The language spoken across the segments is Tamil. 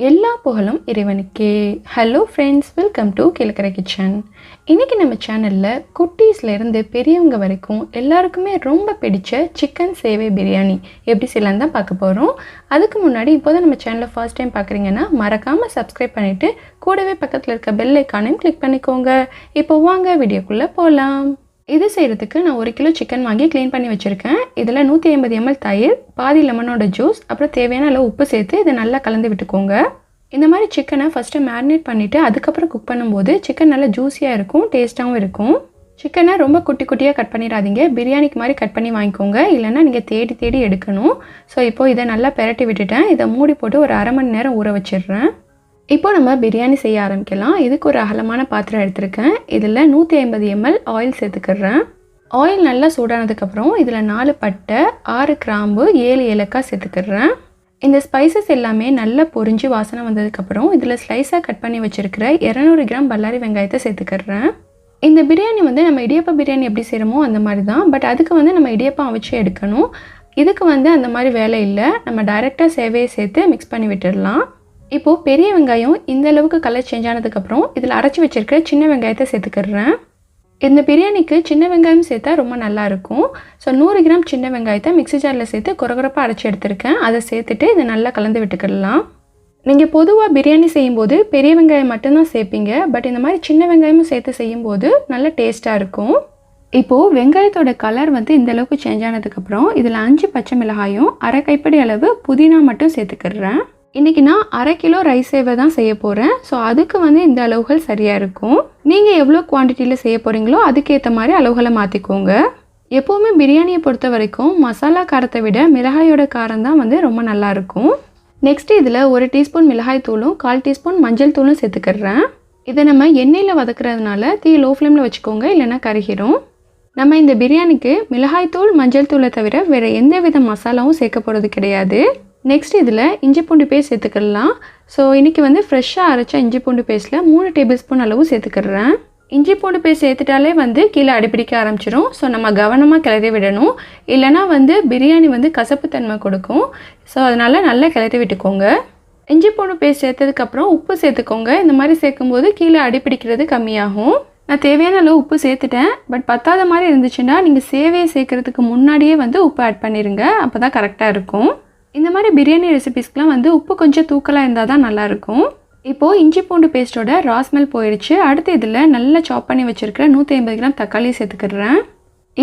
எல்லா புகழும் இறைவனுக்கே. Hello friends, welcome to Kilakarai kitchen. இன்றைக்கி நம்ம சேனலில் குட்டீஸ்லேருந்து பெரியவங்க வரைக்கும் எல்லாருக்குமே ரொம்ப பிடிச்ச சிக்கன் சேவை பிரியாணி எப்படி செய்யலான்னு தான் பார்க்க போகிறோம். அதுக்கு முன்னாடி இப்போ தான் நம்ம சேனலை ஃபர்ஸ்ட் டைம் பார்க்குறீங்கன்னா மறக்காமல் சப்ஸ்கிரைப் பண்ணிவிட்டு கூடவே பக்கத்தில் இருக்க பெல் ஐக்கானையும் கிளிக் பண்ணிக்கோங்க. இப்போ வாங்க வீடியோக்குள்ளே போகலாம். இது செய்கிறதுக்கு நான் 1 கிலோ சிக்கன் வாங்கி க்ளீன் பண்ணி வச்சுருக்கேன். இதில் 150 ml தயிர், பாதி லெமனோட ஜூஸ், அப்புறம் தேவையான அளவு உப்பு சேர்த்து இதை நல்லா கலந்து விட்டுக்கோங்க. இந்த மாதிரி சிக்கனை ஃபஸ்ட்டு மேரினேட் பண்ணிவிட்டு அதுக்கப்புறம் குக் பண்ணும்போது சிக்கன் நல்லா ஜூஸியாக இருக்கும், டேஸ்ட்டாகவும் இருக்கும். சிக்கனை ரொம்ப குட்டி குட்டியாக கட் பண்ணிடாதீங்க, பிரியாணிக்கு மாதிரி கட் பண்ணி வாங்கிக்கோங்க, இல்லைன்னா நீங்கள் தேடி தேடி எடுக்கணும். ஸோ இப்போது இதை நல்லா பெரட்டி விட்டுட்டேன். இதை மூடி போட்டு ஒரு அரை மணி நேரம் ஊற வச்சிடுறேன். இப்போ நம்ம பிரியாணி செய்ய ஆரம்பிக்கலாம். இதுக்கு ஒரு அகலமான பாத்திரம் எடுத்திருக்கேன். இதில் 150 ml ஆயில் சேர்த்துக்கிறேன். ஆயில் நல்லா சூடானதுக்கப்புறம் இதில் 4 பட்டை, 6 கிராம்பு, 7 ஏலக்காய் சேர்த்துக்கிறேன். இந்த ஸ்பைசஸ் எல்லாமே நல்லா பொரிஞ்சு வாசனை வந்ததுக்கப்புறம் இதில் ஸ்லைஸாக கட் பண்ணி வச்சுருக்கிற 200 கிராம் பல்லாரி வெங்காயத்தை சேர்த்துக்கிறேன். இந்த பிரியாணி நம்ம இடியப்ப பிரியாணி எப்படி செய்கிறோமோ அந்த மாதிரி தான். பட் அதுக்கு நம்ம இடியப்பம் அவிச்சு எடுக்கணும். இதுக்கு அந்த மாதிரி வேலை இல்லை. நம்ம டைரெக்டாக சேவையை சேர்த்து மிக்ஸ் பண்ணி விட்டுடலாம். இப்போது பெரிய வெங்காயம் இந்த அளவுக்கு கலர் சேஞ்ச் ஆனதுக்கப்புறம் இதில் அரைச்சி வச்சுருக்கிற சின்ன வெங்காயத்தை சேர்த்துக்கிறேன். இந்த பிரியாணிக்கு சின்ன வெங்காயம் சேர்த்தா ரொம்ப நல்லாயிருக்கும். ஸோ 100 கிராம் சின்ன வெங்காயத்தை மிக்ஸி ஜாரில் சேர்த்து கொரகொரப்பாக அரைச்சி எடுத்திருக்கேன். அதை சேர்த்துட்டு இதை நல்லா கலந்து விட்டுக்கிடலாம். நீங்கள் பொதுவாக பிரியாணி செய்யும்போது பெரிய வெங்காயம் மட்டும்தான் சேர்ப்பீங்க. பட் இந்த மாதிரி சின்ன வெங்காயமும் சேர்த்து செய்யும்போது நல்ல டேஸ்ட்டாக இருக்கும். இப்போது வெங்காயத்தோட கலர் இந்த அளவுக்கு சேஞ்ச் ஆனதுக்கப்புறம் இதில் 5 பச்சை மிளகாயும், அரை கைப்பிடி அளவு புதினா மட்டும் சேர்த்துக்கிறேன். இன்றைக்கி நான் 1/2 கிலோ ரைஸ் சேவை தான் செய்ய போகிறேன். ஸோ அதுக்கு இந்த அளவுகள் சரியாக இருக்கும். நீங்கள் எவ்வளோ குவான்டிட்டியில் செய்ய போகிறீங்களோ அதுக்கேற்ற மாதிரி அளவுகளை மாற்றிக்கோங்க. எப்போவுமே பிரியாணியை பொறுத்த வரைக்கும் மசாலா காரத்தை விட மிளகாயோட காரம் தான் ரொம்ப நல்லாயிருக்கும். நெக்ஸ்ட்டு இதில் 1 டீஸ்பூன் மிளகாய் தூளும் 1/4 டீஸ்பூன் மஞ்சள் தூளும் சேர்த்துக்கிறேன். இதை நம்ம எண்ணெயில் வதக்குறதுனால தீ லோ ஃப்ளேமில் வச்சுக்கோங்க, இல்லைன்னா கருகிரும். நம்ம இந்த பிரியாணிக்கு மிளகாய் தூள், மஞ்சள் தூளை தவிர வேறு எந்த வித மசாலாவும் சேர்க்க போகிறது கிடையாது. நெக்ஸ்ட் இதில் இஞ்சி பூண்டு பேஸ்ட் சேர்த்துக்கலாம். ஸோ இன்றைக்கி ஃப்ரெஷ்ஷாக அரைச்ச இஞ்சி பூண்டு பேஸ்ட்டில் 3 டேபிள் ஸ்பூன் அளவு சேர்த்துக்கிறேன். இஞ்சி பூண்டு பேஸ்ட் சேர்த்துட்டாலே கீழே அடிப்பிடிக்க ஆரம்பிச்சிடும். ஸோ நம்ம கவனமாக கிளறி விடணும், இல்லைனா பிரியாணி கசப்பு தன்மை கொடுக்கும். ஸோ அதனால் நல்லா கிளறி விட்டுக்கோங்க. இஞ்சி பூண்டு பேஸ்ட் சேர்த்ததுக்கப்புறம் உப்பு சேர்த்துக்கோங்க. இந்த மாதிரி சேர்க்கும்போது கீழே அடிப்பிடிக்கிறது கம்மியாகும். நான் தேவையான அளவு உப்பு சேர்த்துட்டேன். பட் பத்தாத மாதிரி இருந்துச்சுன்னா நீங்கள் சேவையை சேர்க்குறதுக்கு முன்னாடியே உப்பு ஆட் பண்ணிடுங்க. அப்போ தான் கரெக்டாக இருக்கும். இந்த மாதிரி பிரியாணி ரெசிபீஸ்க்கெலாம் உப்பு கொஞ்சம் தூக்கலாக இருந்தால் தான் நல்லாயிருக்கும். இப்போது இஞ்சி பூண்டு பேஸ்ட்டோட ரா ஸ்மெல் போயிடுச்சு. அடுத்து இதில் நல்லா சாப் பண்ணி வச்சுருக்கிற 150 கிராம் தக்காளி சேர்த்துக்கிறேன்.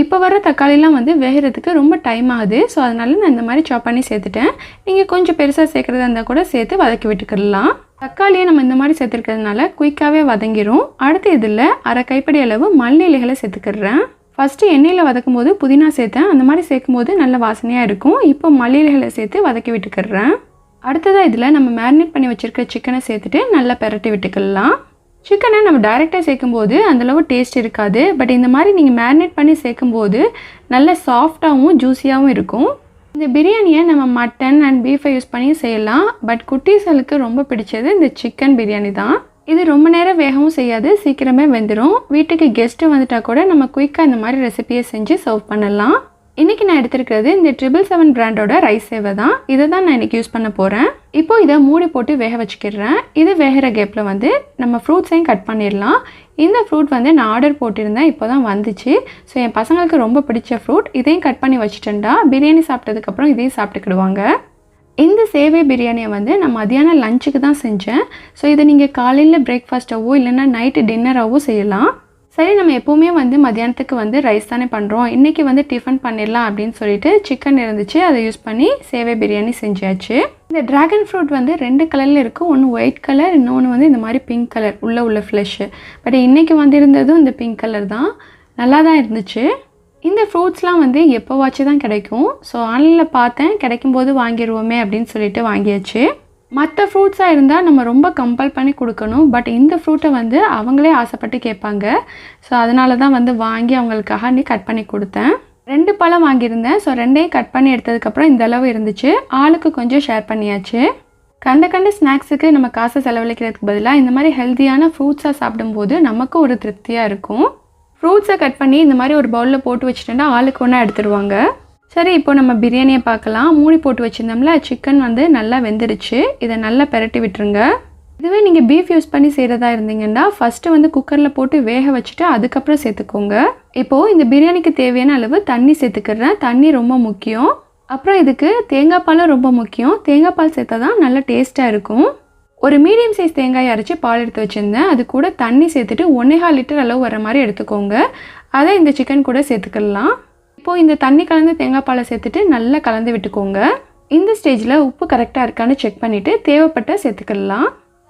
இப்போ வர தக்காளிலாம் வேகிறதுக்கு ரொம்ப டைம் ஆகுது. ஸோ அதனால நான் இந்த மாதிரி சாப் பண்ணி சேர்த்துட்டேன். நீங்கள் கொஞ்சம் பெருசாக சேர்க்குறதா இருந்தால் கூட சேர்த்து வதக்கி விட்டுக்கிடலாம். தக்காளியை நம்ம இந்த மாதிரி சேர்த்துருக்கிறதுனால குயிக்காகவே வதங்கிடும். அடுத்து இதில் அரை கைப்பிடி அளவு மல்லி இலைகளை சேர்த்துக்கிறேன். ஃபஸ்ட்டு எண்ணெயில் வதக்கும் போது புதினா சேர்த்தேன். அந்த மாதிரி சேர்க்கும்போது நல்ல வாசனையாக இருக்கும். இப்போ மல்லி இலைகளை சேர்த்து வதக்கி விட்டுக்கிறேன். அடுத்ததாக இதில் நம்ம மேரினேட் பண்ணி வச்சுருக்க சிக்கனை சேர்த்துட்டு நல்லா பெரட்டி விட்டுக்கலாம். சிக்கனை நம்ம டைரெக்டாக சேர்க்கும்போது அந்தளவு டேஸ்ட் இருக்காது. பட் இந்த மாதிரி நீங்கள் மேரினேட் பண்ணி சேர்க்கும்போது நல்ல சாஃப்டாகவும் ஜூஸியாகவும் இருக்கும். இந்த பிரியாணியை நம்ம மட்டன் அண்ட் பீஃபை யூஸ் பண்ணி செய்யலாம். பட் குட்டீஸ்களுக்கு ரொம்ப பிடிச்சது இந்த சிக்கன் பிரியாணி தான். இது ரொம்ப நேரம் வேகவும் செய்யாது, சீக்கிரமே வெந்துடும். வீட்டுக்கு கெஸ்ட்டு வந்துட்டால் கூட நம்ம குயிக்காக இந்த மாதிரி ரெசிபியை செஞ்சு சர்வ் பண்ணலாம். இன்றைக்கி நான் எடுத்துருக்கிறது இந்த 777 பிராண்டோட ரைஸ் சேவை தான். இதை தான் நான் இன்றைக்கி யூஸ் பண்ண போகிறேன். இப்போது இதை மூடி போட்டு வேக வச்சுக்கிறேன். இது வேகிற கேப்பில் நம்ம ஃப்ரூட்ஸையும் கட் பண்ணிடலாம். இந்த ஃப்ரூட் நான் ஆர்டர் போட்டிருந்தேன், இப்போ தான் வந்துச்சு. ஸோ என் பசங்களுக்கு ரொம்ப பிடிச்ச ஃப்ரூட். இதையும் கட் பண்ணி வச்சுட்டேன்டா பிரியாணி சாப்பிட்டதுக்கப்புறம் இதையும் சாப்பிட்டுக்கிடுவாங்க. இந்த சேவை பிரியாணியை நான் மதியானம் லஞ்சுக்கு தான் செஞ்சேன். ஸோ இதை நீங்கள் காலையில் பிரேக்ஃபாஸ்ட்டாவோ இல்லைன்னா நைட்டு டின்னராகவோ செய்யலாம். சரி, நம்ம எப்போவுமே மதியானத்துக்கு ரைஸ் தானே பண்ணுறோம், இன்றைக்கி டிஃபன் பண்ணிடலாம் அப்படின்னு சொல்லிட்டு சிக்கன் இருந்துச்சு, அதை யூஸ் பண்ணி சேவை பிரியாணி செஞ்சாச்சு. இந்த ட்ராகன் ஃப்ரூட் 2 கலரில் இருக்குது. ஒன்று ஒயிட் கலர், இன்னொன்று இந்த மாதிரி பிங்க் கலர் உள்ள ஃப்ளெஷ்ஷு. பட் இன்றைக்கி இருந்ததும் இந்த பிங்க் கலர் தான். நல்லா தான் இருந்துச்சு. இந்த ஃப்ரூட்ஸ்லாம் எப்போவாச்சும் தான் கிடைக்கும். ஸோ ஆன்லைனில் பார்த்தேன், கிடைக்கும்போது வாங்கிடுவோமே அப்படின்னு சொல்லிட்டு வாங்கியாச்சு. மற்ற ஃப்ரூட்ஸாக இருந்தால் நம்ம ரொம்ப கம்பல் பண்ணி கொடுக்கணும். பட் இந்த ஃப்ரூட்டை அவங்களே ஆசைப்பட்டு கேட்பாங்க. ஸோ அதனால தான் வாங்கி அவங்களுக்காக கட் பண்ணி கொடுத்தேன். 2 பழம் வாங்கியிருந்தேன். ஸோ 2ஐயும் கட் பண்ணி எடுத்ததுக்கப்புறம் இந்த அளவு இருந்துச்சு. ஆளுக்கு கொஞ்சம் ஷேர் பண்ணியாச்சு. கண்ட ஸ்நாக்ஸுக்கு நம்ம காசை செலவழிக்கிறதுக்கு பதிலாக இந்த மாதிரி ஹெல்த்தியான ஃப்ரூட்ஸாக சாப்பிடும்போது நமக்கு ஒரு திருப்தியாக இருக்கும். ஃப்ரூட்ஸை கட் பண்ணி இந்த மாதிரி ஒரு பவுலில் போட்டு வச்சுட்டேன்னா ஆளுக்கு ஒன்றா எடுத்துருவாங்க. சரி, இப்போ நம்ம பிரியாணியை பார்க்கலாம். மூடி போட்டு வச்சுருந்தோம்ல, சிக்கன் வந்து நல்லா வெந்துருச்சு. இதை நல்லா பெரட்டி விட்டுருங்க. இதுவே நீங்கள் பீஃப் யூஸ் பண்ணி செய்கிறதா இருந்தீங்கன்னா ஃபஸ்ட்டு வந்து குக்கரில் போட்டு வேக வச்சுட்டு அதுக்கப்புறம் சேர்த்துக்கோங்க. இப்போது இந்த பிரியாணிக்கு தேவையான அளவு தண்ணி சேர்த்துக்கிறேன். தண்ணி ரொம்ப முக்கியம். அப்புறம் இதுக்கு தேங்காய் பாலும் ரொம்ப முக்கியம். தேங்காய் பால் சேர்த்தா தான் நல்லா டேஸ்ட்டாக இருக்கும். ஒரு மீடியம் சைஸ் தேங்காயை அரைச்சி பால் எடுத்து வச்சுருந்தேன். அது கூட தண்ணி சேர்த்துட்டு 1.25 லிட்டர் அளவு வர மாதிரி எடுத்துக்கோங்க. அதை இந்த சிக்கன் கூட சேர்த்துக்கலாம். இப்போது இந்த தண்ணி கலந்து தேங்காய் பாலை சேர்த்துட்டு நல்லா கலந்து விட்டுக்கோங்க. இந்த ஸ்டேஜில் உப்பு கரெக்டாக இருக்கான்னு செக் பண்ணிவிட்டு தேவைப்பட்ட சேர்த்துக்கலாம்.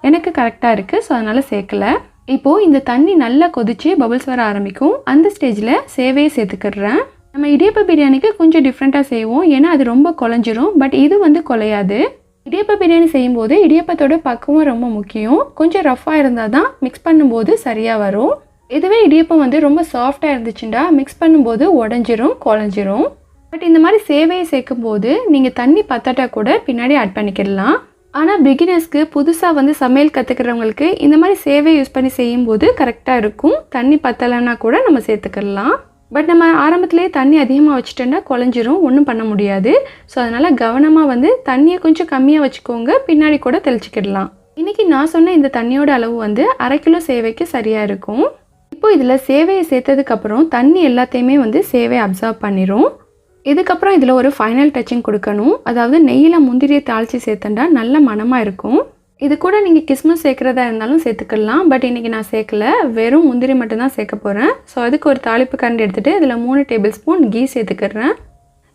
எனக்கு கரெக்டாக இருக்குது, ஸோ அதனால் சேர்க்கலை. இப்போது இந்த தண்ணி நல்லா கொதித்து பபுள்ஸ் வர ஆரம்பிக்கும். அந்த ஸ்டேஜில் சேவையை சேர்த்துக்கிறேன். நம்ம இடியப்ப பிரியாணிக்கு கொஞ்சம் டிஃப்ரெண்ட்டாக செய்வோம், ஏன்னா அது ரொம்ப குழஞ்சிரும். பட் இது வந்து குலையாது. இடியப்ப பிரியாணி செய்யும்போது இடியப்பத்தோட பக்குவம் ரொம்ப முக்கியம். கொஞ்சம் ரஃப்பாக இருந்தால் தான் மிக்ஸ் பண்ணும்போது சரியாக வரும். இதுவே இடியப்பம் வந்து ரொம்ப சாஃப்டாக இருந்துச்சுன்னா மிக்ஸ் பண்ணும்போது உடஞ்சிரும், குழஞ்சிரும். பட் இந்த மாதிரி சேவையை சேர்க்கும்போது நீங்கள் தண்ணி பத்தாட்டா கூட பின்னாடி ஆட் பண்ணிக்கிடலாம். ஆனால் பிகினர்ஸ்க்கு புதுசாக வந்து சமையல் கற்றுக்கிறவங்களுக்கு இந்த மாதிரி சேவை யூஸ் பண்ணி செய்யும்போது கரெக்டாக இருக்கும். தண்ணி பத்தலைன்னா கூட நம்ம சேர்த்துக்கிடலாம். பட் நம்ம ஆரம்பத்துலேயே தண்ணி அதிகமாக வச்சுட்டோன்னா குழஞ்சிரும், ஒன்றும் பண்ண முடியாது. ஸோ அதனால் கவனமாக வந்து தண்ணியை கொஞ்சம் கம்மியாக வச்சுக்கோங்க, பின்னாடி கூட தெளிச்சிக்கிடலாம். இன்றைக்கி நான் சொன்ன இந்த தண்ணியோட அளவு வந்து 1/2 கிலோ சேவைக்கு சரியாக இருக்கும். இப்போ இதில் சேவையை சேர்த்ததுக்கப்புறம் தண்ணி எல்லாத்தையுமே வந்து சேவை அப்சர்வ் பண்ணிடும். இதுக்கப்புறம் இதில் ஒரு ஃபைனல் டச்சிங் கொடுக்கணும். அதாவது நெய்யில் முந்திரியை தாளித்து சேர்த்தண்டா நல்ல மணமாக இருக்கும். இது கூட நீங்கள் கிஸ்மிஸ் சேர்க்குறதா இருந்தாலும் சேர்த்துக்கலாம். பட் இன்றைக்கி நான் சேர்க்கல, வெறும் முந்திரி மட்டும்தான் சேர்க்க போகிறேன். ஸோ அதுக்கு ஒரு தாளிப்பு கரண்டி எடுத்துகிட்டு இதில் 3 டேபிள் ஸ்பூன் கீ சேர்த்துக்கிறேன்.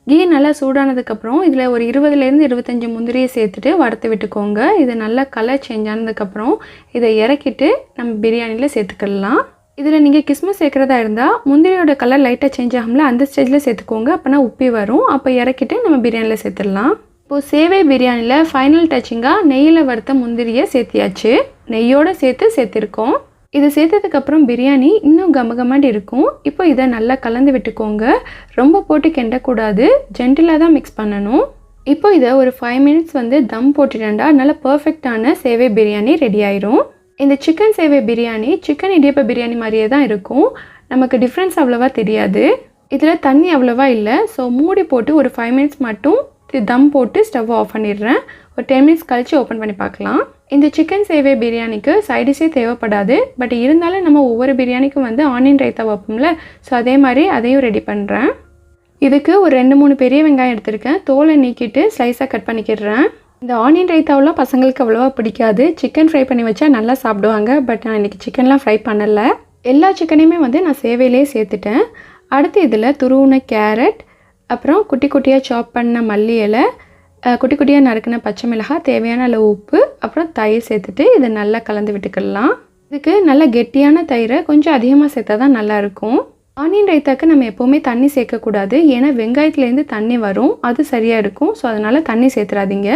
கீ நல்லா சூடானதுக்கப்புறம் இதில் ஒரு 20லேருந்து 25 முந்திரியை சேர்த்துட்டு வறுத்து விட்டுக்கோங்க. இது நல்லா கலர் சேஞ்ச் ஆனதுக்கப்புறம் இதை இறக்கிட்டு நம்ம பிரியாணியில் சேர்த்துக்கலாம். இதில் நீங்கள் கிஸ்மிஸ் சேர்க்குறதா இருந்தால் முந்திரியோட கலர் லைட்டாக சேஞ்ச் ஆகும்ல, அந்த ஸ்டேஜில் சேர்த்துக்கோங்க. அப்போனா உப்பி வரும். அப்போ இறக்கிட்டு நம்ம பிரியாணியில் சேர்த்துடலாம். இப்போது சேவை பிரியாணியில் ஃபைனல் டச்சிங்காக நெய்யில் வறுத்த முந்திரியை சேர்த்தியாச்சு. நெய்யோடு சேர்த்துருக்கோம். இது சேர்த்ததுக்கப்புறம் பிரியாணி இன்னும் கமகமாட்டி இருக்கும். இப்போ இதை நல்லா கலந்து விட்டுக்கோங்க. ரொம்ப போட்டு கிண்டக்கூடாது, ஜென்டிலாக தான் மிக்ஸ் பண்ணணும். இப்போ இதை ஒரு 5 மினிட்ஸ் வந்து தம் போட்டுட்டேன்டா நல்லா பர்ஃபெக்டான சேவை பிரியாணி ரெடி ஆயிரும். இந்த சிக்கன் சேவை பிரியாணி சிக்கன் இடியப்ப பிரியாணி மாதிரியே தான் இருக்கும். நமக்கு டிஃப்ரென்ஸ் அவ்வளோவா தெரியாது. இதில் தண்ணி அவ்வளோவா இல்லை. ஸோ மூடி போட்டு ஒரு 5 மினிட்ஸ் மட்டும் தம் போட்டு ஸ்டவ் ஆஃப் பண்ணிடுறேன். ஒரு 10 மினிட்ஸ் கழித்து ஓப்பன் பண்ணி பார்க்கலாம். இந்த சிக்கன் சேவை பிரியாணிக்கு சைடிஷே தேவைப்படாது. பட் இருந்தாலும் நம்ம ஒவ்வொரு பிரியாணிக்கும் வந்து ஆனியன் ரைத்தா வைப்போம்ல, ஸோ அதே மாதிரி அதையும் ரெடி பண்ணுறேன். இதுக்கு ஒரு 2-3 பெரிய வெங்காயம் எடுத்திருக்கேன். தோலை நீக்கிட்டு ஸ்லைஸாக கட் பண்ணிக்கிடுறேன். இந்த ஆனியன் ரைத்தாவெலாம் பசங்களுக்கு அவ்வளோவா பிடிக்காது. சிக்கன் ஃப்ரை பண்ணி வச்சா நல்லா சாப்பிடுவாங்க. பட் நான் இன்றைக்கி சிக்கன்லாம் ஃப்ரை பண்ணலை. எல்லா சிக்கனையுமே வந்து நான் சேவையிலே சேர்த்துட்டேன். அடுத்து இதில் துருவின கேரட், அப்புறம் குட்டி குட்டியாக சாப் பண்ண மல்லி இலை, குட்டி குட்டியாக நறுக்கின பச்சை மிளகாய், தேவையான அளவு உப்பு, அப்புறம் தயிர் சேர்த்துட்டு இதை நல்லா கலந்து விட்டுக்கலாம். இதுக்கு நல்ல கெட்டியான தயிரை கொஞ்சம் அதிகமாக சேர்த்தா தான் நல்லாயிருக்கும். ஆனியன் ரைத்தாக்கு நம்ம எப்போவுமே தண்ணி சேர்க்கக்கூடாது, ஏன்னா வெங்காயத்துலேருந்து தண்ணி வரும், அது சரியாக இருக்கும். ஸோ அதனால் தண்ணி சேர்த்துறாதீங்க.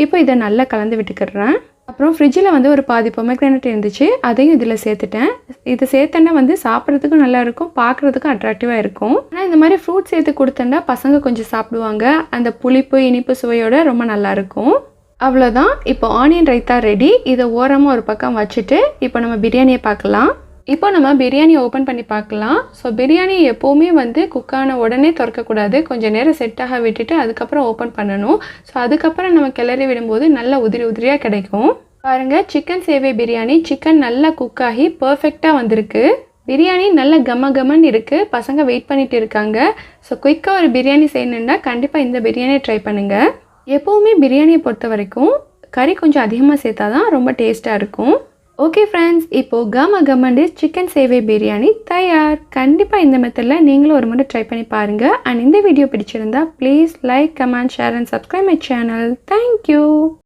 இப்போ இதை நல்லா கலந்து விட்டுக்கிறேன். அப்புறம் ஃப்ரிட்ஜில் வந்து ஒரு பாதி பொமக்ரானட் இருந்துச்சு, அதையும் இதில் சேர்த்துட்டேன். இது சேர்த்தேன்னா வந்து சாப்பிட்றதுக்கும் நல்லாயிருக்கும், பார்க்குறதுக்கும் அட்ராக்டிவாக இருக்கும். ஆனால் இந்த மாதிரி ஃப்ரூட் சேர்த்து கொடுத்தேன்னா பசங்க கொஞ்சம் சாப்பிடுவாங்க. அந்த புளிப்பு இனிப்பு சுவையோட ரொம்ப நல்லாயிருக்கும். அவ்வளோதான். இப்போ ஆனியன் ரைத்தா ரெடி. இதை ஓரமாக ஒரு பக்கம் வச்சுட்டு இப்போ நம்ம பிரியாணியை பார்க்கலாம். இப்போ நம்ம பிரியாணி ஓப்பன் பண்ணி பார்க்கலாம். ஸோ பிரியாணி எப்போவுமே வந்து குக்கான உடனே திறக்கக்கூடாது, கொஞ்சம் நேரம் செட்டாக விட்டுட்டு அதுக்கப்புறம் ஓப்பன் பண்ணணும். ஸோ அதுக்கப்புறம் நம்ம கிளறி விடும்போது நல்லா உதிரி உதிரியாக கிடைக்கும். பாருங்கள், சிக்கன் சேவை பிரியாணி சிக்கன் நல்லா குக்காகி பர்ஃபெக்டாக வந்திருக்கு. பிரியாணி நல்ல கமன்னு இருக்குது. பசங்க வெயிட் பண்ணிட்டு இருக்காங்க. ஸோ குயிக்காக ஒரு பிரியாணி செய்யணுன்னா கண்டிப்பாக இந்த பிரியாணியை ட்ரை பண்ணுங்கள். எப்போவுமே பிரியாணியை பொறுத்த வரைக்கும் கறி கொஞ்சம் அதிகமாக சேர்த்தா தான் ரொம்ப டேஸ்ட்டாக இருக்கும். ஓகே ஃப்ரெண்ட்ஸ், இப்போது கமண்டு சிக்கன் சேவை பிரியாணி தயார். கண்டிப்பாக இந்த மெத்தடில் நீங்களும் ஒரு முறை ட்ரை பண்ணி பாருங்கள். அண்ட் இந்த வீடியோ பிடிச்சிருந்தா please like, comment, share and subscribe my channel. Thank you.